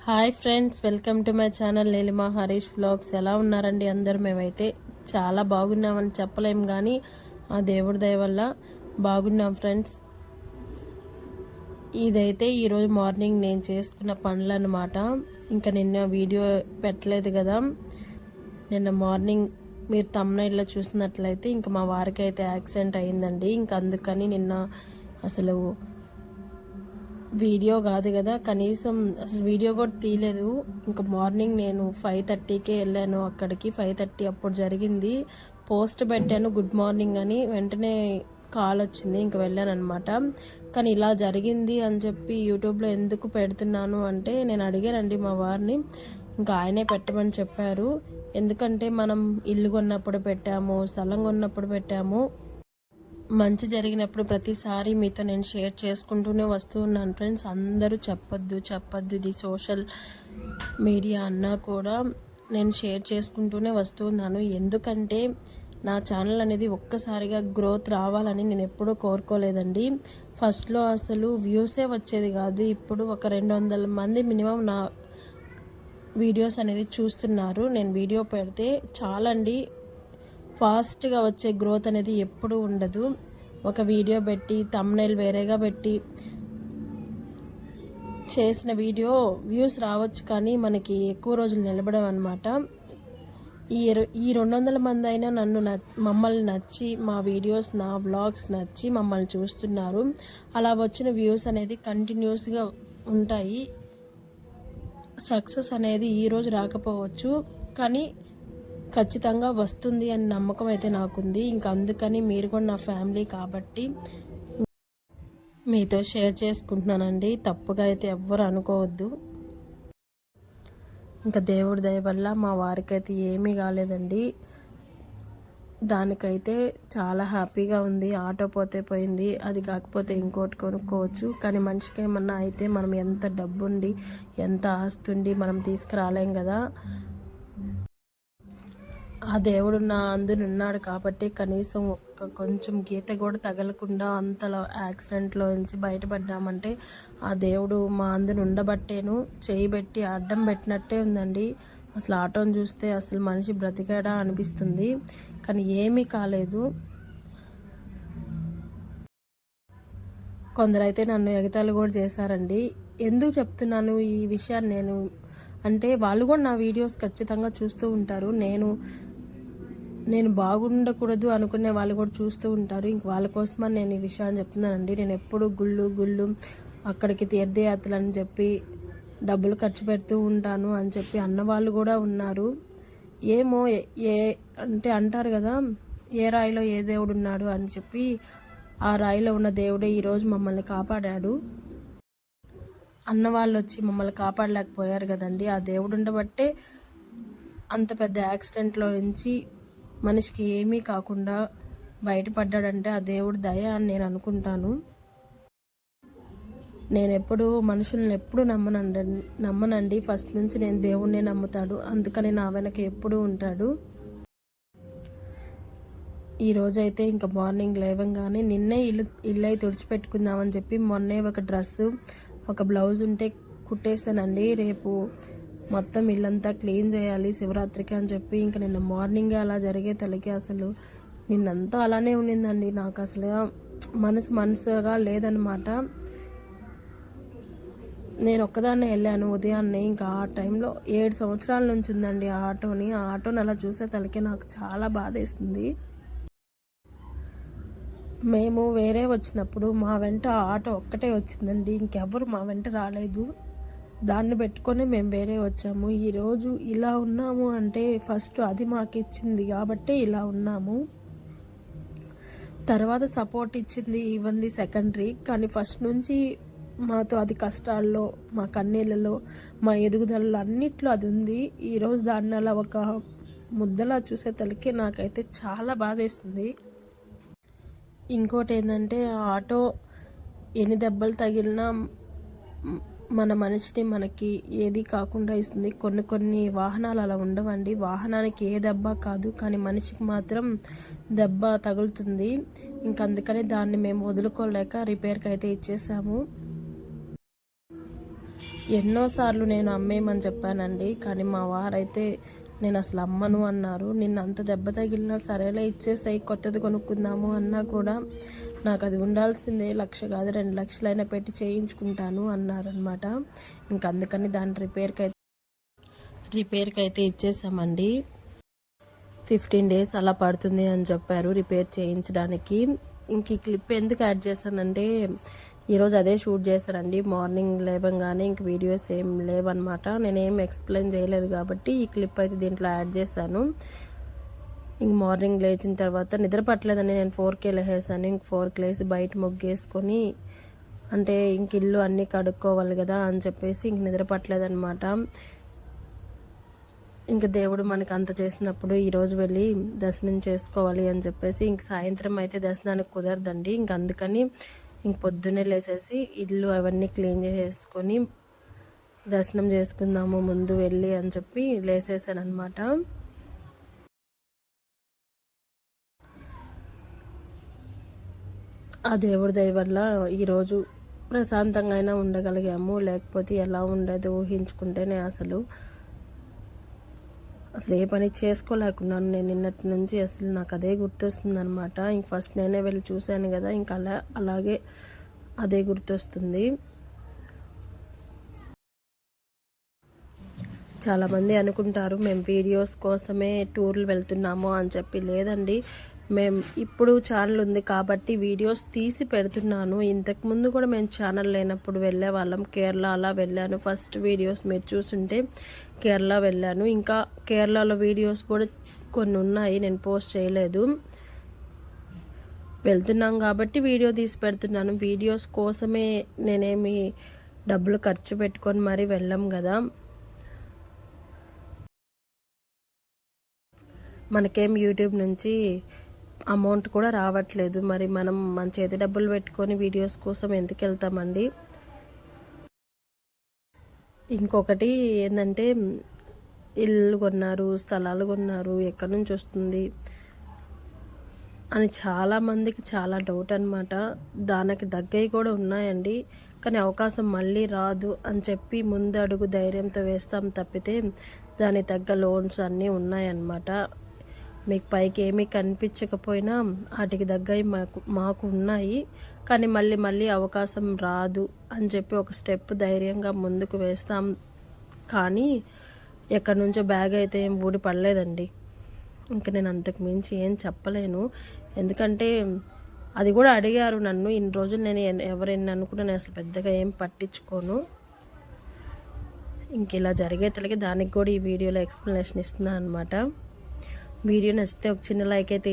Hi friends, welcome to my channel Neelima Harish vlogs. ఎలా ఉన్నారండి అందరూ? మేమైతే చాలా బాగున్నామని చెప్పలేం, కానీ ఆ దేవుడి దయ వల్ల బాగున్నాం ఫ్రెండ్స్. ఇదైతే ఈరోజు మార్నింగ్ నేను చేసుకున్న పనులు అన్నమాట. ఇంకా నిన్న వీడియో పెట్టలేదు కదా. నిన్న మార్నింగ్ మీరు తమ్నైల్లో చూసినట్లయితే ఇంకా మా వారికి అయితే యాక్సిడెంట్ అయిందండి. ఇంకా అందుకని నిన్న అసలు వీడియో కాదు కదా, కనీసం అసలు వీడియో కూడా తీయలేదు. ఇంకా మార్నింగ్ నేను 5:30కే వెళ్ళాను అక్కడికి. 5:30 అప్పుడు జరిగింది. పోస్ట్ పెట్టాను గుడ్ మార్నింగ్ అని, వెంటనే కాల్ వచ్చింది, ఇంకా వెళ్ళాను అనమాట. కానీ ఇలా జరిగింది అని చెప్పి యూట్యూబ్లో ఎందుకు పెడుతున్నాను అంటే, నేను అడిగానండి మా వారిని, ఇంకా ఆయనే పెట్టమని చెప్పారు. ఎందుకంటే మనం ఇల్లు కొన్నప్పుడు పెట్టాము, స్థలం కొన్నప్పుడు పెట్టాము, మంచి జరిగినప్పుడు ప్రతిసారి మీతో నేను షేర్ చేసుకుంటూనే వస్తూ ఉన్నాను ఫ్రెండ్స్. అందరూ చెప్పొద్దు ఇది సోషల్ మీడియా అన్నా కూడా నేను షేర్ చేసుకుంటూనే వస్తూ ఉన్నాను. ఎందుకంటే నా ఛానల్ అనేది ఒక్కసారిగా గ్రోత్ రావాలని నేను ఎప్పుడూ కోరుకోలేదండి. ఫస్ట్లో అసలు వ్యూసే వచ్చేది కాదు. ఇప్పుడు ఒక 200 మంది మినిమం నా వీడియోస్ అనేది చూస్తున్నారు. నేను వీడియో పెడితే చాలండి, ఫాస్ట్గా వచ్చే గ్రోత్ అనేది ఎప్పుడూ ఉండదు. ఒక వీడియో పెట్టి థంబ్నెయిల్ వేరేగా పెట్టి చేసిన వీడియో వ్యూస్ రావచ్చు, కానీ మనకి ఎక్కువ రోజులు నిలబడవు అనమాట. ఈ 200 మంది అయినా మమ్మల్ని నచ్చి, మా వీడియోస్ నా వ్లాగ్స్ నచ్చి మమ్మల్ని చూస్తున్నారు. అలా వచ్చిన వ్యూస్ అనేది కంటిన్యూస్గా ఉంటాయి. సక్సెస్ అనేది ఈరోజు రాకపోవచ్చు, కానీ ఖచ్చితంగా వస్తుంది అని నమ్మకం అయితే నాకుంది. ఇంకా అందుకని మీరు కూడా నా ఫ్యామిలీ కాబట్టి మీతో షేర్ చేసుకుంటున్నానండి. తప్పుగా అయితే ఎవ్వరు అనుకోవద్దు. ఇంకా దేవుడి దయ వల్ల మా వారికైతే ఏమీ కాలేదండి. దానికైతే చాలా హ్యాపీగా ఉంది. ఆటో పోతే పోయింది, అది కాకపోతే ఇంకోటి కొనుక్కోవచ్చు. కానీ మనిషికి ఏమన్నా అయితే మనం ఎంత డబ్బుండి ఎంత ఆస్తుండి మనం తీసుకురాలేం కదా. ఆ దేవుడు నా అందునున్నాడు కాబట్టి కనీసం కొంచెం గీత కూడా తగలకుండా అంతలా యాక్సిడెంట్లో నుంచి బయటపడ్డామంటే ఆ దేవుడు మా అందును ఉండబట్టేను. చేయి పెట్టి అడ్డం పెట్టినట్టే ఉందండి. అసలు ఆటోని చూస్తే అసలు మనిషి బ్రతికాడా అనిపిస్తుంది, కానీ ఏమీ కాలేదు. కొందరైతే నన్ను ఎగతాళి కూడా చేశారండి. ఎందుకు చెప్తున్నాను ఈ విషయాన్ని నేను అంటే, వాళ్ళు కూడా నా వీడియోస్ ఖచ్చితంగా చూస్తూ ఉంటారు. నేను బాగుండకూడదు అనుకునే వాళ్ళు కూడా చూస్తూ ఉంటారు. ఇంక వాళ్ళ కోసమని నేను ఈ విషయాన్ని చెప్తున్నానండి. నేను ఎప్పుడు గుళ్ళు అక్కడికి తీర్థయాత్రలు అని చెప్పి డబ్బులు ఖర్చు పెడుతూ ఉంటాను అని చెప్పి అన్నవాళ్ళు కూడా ఉన్నారు. ఏమో అంటే అంటారు కదా, ఏ రాయిలో ఏ దేవుడు ఉన్నాడు అని చెప్పి, ఆ రాయిలో ఉన్న దేవుడే ఈరోజు మమ్మల్ని కాపాడాడు. అన్నవాళ్ళు వచ్చి మమ్మల్ని కాపాడలేకపోయారు కదండి. ఆ దేవుడు ఉండబట్టే అంత పెద్ద యాక్సిడెంట్లో నుంచి మనిషికి ఏమీ కాకుండా బయటపడ్డాడంటే ఆ దేవుడి దయ అని నేను అనుకుంటాను. నేను ఎప్పుడు మనుషులను ఎప్పుడు నమ్మనండి. ఫస్ట్ నుంచి నేను దేవుడినే నమ్ముతాడు, అందుకని నా వెనక ఎప్పుడూ ఉంటాడు. ఈరోజైతే ఇంకా మార్నింగ్ లేవంగానే నిన్నే ఇల్లు అయితే తుడిచిపెట్టుకుందామని చెప్పి మొన్నే ఒక డ్రెస్సు ఒక బ్లౌజ్ ఉంటే కుట్టేసానండి. రేపు మొత్తం ఇల్లంతా క్లీన్ చేయాలి శివరాత్రికి అని చెప్పి ఇంకా నిన్న మార్నింగే అలా జరిగే తలకి అసలు నిన్నంతా అలానే ఉండిందండి. నాకు అసలు మనసుగా లేదనమాట. నేను ఒక్కదాన్నే వెళ్ళాను ఉదయాన్నే. ఇంకా ఆ టైంలో 7 సంవత్సరాల నుంచి ఉందండి ఆ ఆటోని అలా చూసే తలకి నాకు చాలా బాధేస్తుంది. మేము వేరే వచ్చినప్పుడు మా వెంట ఆటో ఒక్కటే వచ్చిందండి, ఇంకెవ్వరు మా వెంట రాలేదు. దాన్ని పెట్టుకొని మేము వేరే వచ్చాము. ఈరోజు ఇలా ఉన్నాము అంటే ఫస్ట్ అది మాకు ఇచ్చింది కాబట్టి ఇలా ఉన్నాము. తర్వాత సపోర్ట్ ఇవ్వండి సెకండరీ, కానీ ఫస్ట్ నుంచి మాతో అది కష్టాల్లో, మా కన్నీళ్ళలో, మా ఎదుగుదలలో అన్నిట్లో అది ఉంది. ఈరోజు దాన్ని అలా ఒక ముద్దలా చూసే తలకి నాకైతే చాలా బాధేస్తుంది. ఇంకోటి ఏంటంటే, ఆటో ఎన్ని దెబ్బలు తగిలినా మన మనిషిని మనకి ఏది కాకుండా ఇస్తుంది. కొన్ని వాహనాలు అలా ఉండవండి. వాహనానికి ఏ దెబ్బ కాదు, కానీ మనిషికి మాత్రం దెబ్బ తగులుతుంది. అందుకని దాన్ని మేము వదులుకోలేక రిపేర్కి అయితే ఇచ్చేసాము. ఎన్నోసార్లు నేను అమ్మేయమని చెప్పానండి, కానీ మా వారైతే నేను అసలు అమ్మను అన్నారు. నిన్న అంత దెబ్బ తగిలినా సరేలే ఇచ్చేసాయి, కొత్తది కొనుక్కుందాము అన్నా కూడా నాకు అది ఉండాల్సిందే, 1,00,000 కాదు 2,00,000 పెట్టి చేయించుకుంటాను అన్నారనమాట. ఇంక అందుకని దాని రిపేర్కి అయితే ఇచ్చేసామండి. 15 days అలా పడుతుంది అని చెప్పారు రిపేర్ చేయించడానికి. ఇంక ఈ క్లిప్ ఎందుకు యాడ్ చేశానంటే, ఈరోజు అదే షూట్ చేశానండి. మార్నింగ్ లేవగానే ఇంక వీడియోస్ ఏం లేవన్నమాట, నేనేం ఎక్స్ప్లెయిన్ చేయలేదు కాబట్టి ఈ క్లిప్ అయితే దీంట్లో యాడ్ చేశాను. ఇంక మార్నింగ్ లేచిన తర్వాత నిద్ర పట్టలేదని నేను 4కే లేసాను. ఇంక 4కి లేసి బయట ముగ్గేసుకొని, అంటే ఇంక ఇల్లు అన్నీ కడుక్కోవాలి కదా అని చెప్పేసి ఇంక నిద్ర పట్టలేదన్నమాట. ఇంక దేవుడు మనకు అంత చేసినప్పుడు ఈరోజు వెళ్ళి దర్శనం చేసుకోవాలి అని చెప్పేసి, ఇంక సాయంత్రం అయితే దర్శనానికి కుదరదండి. ఇంక అందుకని ఇంక పొద్దున్నే లేసేసి ఇల్లు అవన్నీ క్లీన్ చేసేసుకొని దర్శనం చేసుకుందాము ముందు వెళ్ళి అని చెప్పి లేసేసాను అనమాట. ఆ దేవుడి దయ వల్ల ఈరోజు ప్రశాంతంగా అయినా ఉండగలిగాము, లేకపోతే ఎలా ఉండదు ఊహించుకుంటేనే అసలు ఏ పని చేసుకోలేకున్నాను నేను నిన్నటి నుంచి. అసలు నాకు అదే గుర్తొస్తుంది అనమాట. ఇంక ఫస్ట్ నేనే వెళ్ళి చూశాను కదా, ఇంకా అలాగే అదే గుర్తొస్తుంది. చాలామంది అనుకుంటారు మేము వీడియోస్ కోసమే టూర్లు వెళ్తున్నాము అని చెప్పి. లేదండి, మేము ఇప్పుడు ఛానల్ ఉంది కాబట్టి వీడియోస్ తీసి పెడుతున్నాను. ఇంతకుముందు కూడా మేము ఛానల్ లేనప్పుడు వెళ్ళే వాళ్ళం, కేరళ అలా వెళ్ళాను. ఫస్ట్ వీడియోస్ మీరు చూసుంటే కేరళ వెళ్ళాను. ఇంకా కేరళలో వీడియోస్ కూడా కొన్ని ఉన్నాయి, నేను పోస్ట్ చేయలేదు. వెళ్తున్నాం కాబట్టి వీడియో తీసి పెడుతున్నాను. వీడియోస్ కోసమే నేనేమి డబ్బులు ఖర్చు పెట్టుకొని మరీ వెళ్ళాం కదా. మనకేం యూట్యూబ్ నుంచి అమౌంట్ కూడా రావట్లేదు, మరి మనం మన చేతి డబ్బులు పెట్టుకొని వీడియోస్ కోసం ఎందుకు వెళ్తామండి. ఇంకొకటి ఏంటంటే, ఇల్లు కొన్నారు, స్థలాలు కొన్నారు, ఎక్కడి నుంచి వస్తుంది అని చాలామందికి చాలా డౌట్ అనమాట. దానికి దగ్గరవి కూడా ఉన్నాయండి, కానీ అవకాశం మళ్ళీ రాదు అని చెప్పి ముందు అడుగు ధైర్యంతో వేస్తాం తప్పితే దానికి తగ్గ లోన్స్ అన్నీ ఉన్నాయన్నమాట. మీకు పైకి ఏమీ కనిపించకపోయినా వాటికి దగ్గర మాకు ఉన్నాయి, కానీ మళ్ళీ అవకాశం రాదు అని చెప్పి ఒక స్టెప్ ధైర్యంగా ముందుకు వేస్తాం. కానీ ఎక్కడి నుంచో బ్యాగ్ అయితే ఏం ఊడి పడలేదండి. ఇంకా నేను అంతకు మించి ఏం చెప్పలేను, ఎందుకంటే అది కూడా అడిగారు నన్ను. ఇన్ని రోజులు నేను ఎవరైనా అనుకుంటే నేను అసలు పెద్దగా ఏం పట్టించుకోను. ఇంక ఇలా జరిగే దానికి కూడా ఈ వీడియోలో ఎక్స్ప్లెనేషన్ ఇస్తున్నాను అనమాట. వీడియో నచ్చితే ఒక చిన్న లైక్ అయితే